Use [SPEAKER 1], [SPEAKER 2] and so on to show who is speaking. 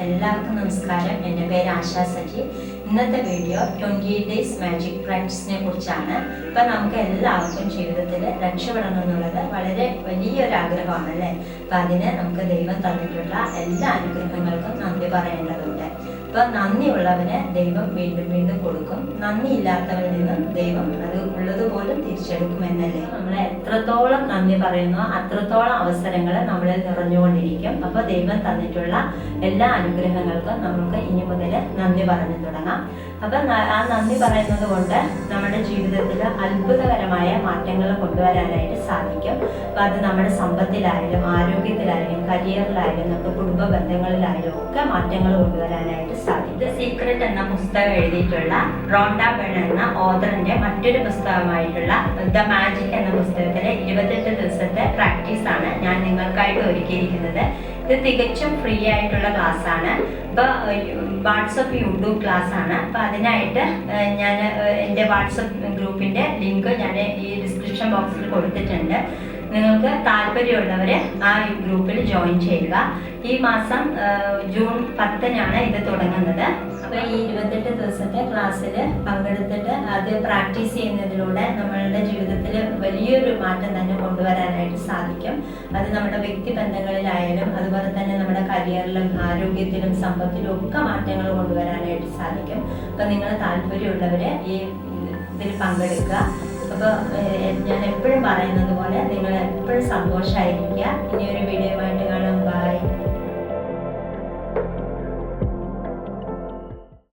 [SPEAKER 1] എല്ലാവർക്കും നമസ്കാരം. എൻ്റെ പേര് ആശാ സജി. ഇന്നത്തെ വീഡിയോ 28 ഡേയ്സ് മാജിക് പ്രാക്ടീസിനെ കുറിച്ചാണ്. ഇപ്പം നമുക്ക് എല്ലാവർക്കും ജീവിതത്തിൽ രക്ഷപ്പെടണം എന്നുള്ളത് വളരെ വലിയൊരു ആഗ്രഹമാണല്ലേ. അപ്പം അതിന് നമുക്ക് ദൈവം തന്നിട്ടുള്ള എല്ലാ അനുഗ്രഹങ്ങൾക്കും നന്ദി പറയേണ്ടതുണ്ട്. അപ്പം നന്ദിയുള്ളവന് ദൈവം വീണ്ടും വീണ്ടും കൊടുക്കും, നന്ദിയില്ലാത്തവരിൽ നിന്നും ദൈവം അത് ഉള്ളതുപോലും തിരിച്ചെടുക്കുമെന്നല്ലേ. നമ്മൾ എത്രത്തോളം നന്ദി പറയുന്നോ അത്രത്തോളം അവസരങ്ങൾ നമ്മളിൽ നിറഞ്ഞുകൊണ്ടിരിക്കും. അപ്പോൾ ദൈവം തന്നിട്ടുള്ള എല്ലാ അനുഗ്രഹങ്ങൾക്കും നമുക്ക് ഇനി മുതൽ നന്ദി പറഞ്ഞു തുടങ്ങാം. അപ്പം ആ നന്ദി പറയുന്നത് കൊണ്ട് നമ്മുടെ ജീവിതത്തിൽ അത്ഭുതകരമായ മാറ്റങ്ങൾ കൊണ്ടുവരാനായിട്ട് സാധിക്കും. അപ്പം അത് നമ്മുടെ സമ്പത്തിലായാലും ആരോഗ്യത്തിലായാലും കരിയറിലായാലും നമ്മുടെ കുടുംബ ബന്ധങ്ങളിലായാലും ഒക്കെ മാറ്റങ്ങൾ കൊണ്ടുവരാനായിട്ട് സാധിക്കും. സീക്രട്ട് എന്ന പുസ്തകം എഴുതിയിട്ടുള്ള റോണ്ട ബെൺ എന്ന ഓഥറിന്റെ മറ്റൊരു പുസ്തകമായിട്ടുള്ള ദ മാജിക് എന്ന പുസ്തകത്തിലെ 28 ദിവസത്തെ പ്രാക്ടീസാണ് ഞാൻ നിങ്ങൾക്കായിട്ട് ഒരുക്കിയിരിക്കുന്നത്. ഇത് തികച്ചും ഫ്രീ ആയിട്ടുള്ള ക്ലാസ് ആണ്. ഇപ്പോൾ വാട്സപ്പ് യൂട്യൂബ് ക്ലാസ് ആണ്. അപ്പോൾ അതിനായിട്ട് ഞാൻ എൻ്റെ വാട്സപ്പ് ഗ്രൂപ്പിൻ്റെ ലിങ്ക് ഞാൻ ഈ ഡിസ്ക്രിപ്ഷൻ ബോക്സിൽ കൊടുത്തിട്ടുണ്ട്. നിങ്ങൾക്ക് താല്പര്യമുള്ളവർ ആ ഗ്രൂപ്പിൽ ജോയിൻ ചെയ്യുക. ഈ മാസം ജൂൺ 10-നാണ് ഇത് തുടങ്ങുന്നത്. അപ്പോൾ ഈ 28 ദിവസത്തെ ക്ലാസ്സിൽ പങ്കെടുത്തിട്ട് അത് പ്രാക്ടീസ് ചെയ്യുന്നതിലൂടെ നമ്മളുടെ ജീവിതത്തിൽ വലിയൊരു മാറ്റം തന്നെ കൊണ്ടുവരാനായിട്ട് സാധിക്കും. അത് നമ്മുടെ വ്യക്തിബന്ധങ്ങളിലായാലും അതുപോലെ തന്നെ നമ്മുടെ കരിയറിലും ആരോഗ്യത്തിലും സമ്പത്തിലും ഒക്കെ മാറ്റങ്ങൾ കൊണ്ടുവരാനായിട്ട് സാധിക്കും. അപ്പോൾ നിങ്ങൾ താല്പര്യമുള്ളവർ ഈ ഇതിൽ പങ്കെടുക്കുക. അപ്പോൾ ഞാൻ എപ്പോഴും പറയുന്നത് പോലെ നിങ്ങൾ എപ്പോഴും സന്തോഷമായിരിക്കുക. ഇനിയൊരു വീഡിയോ ആയിട്ട് കാണാം. ബൈ.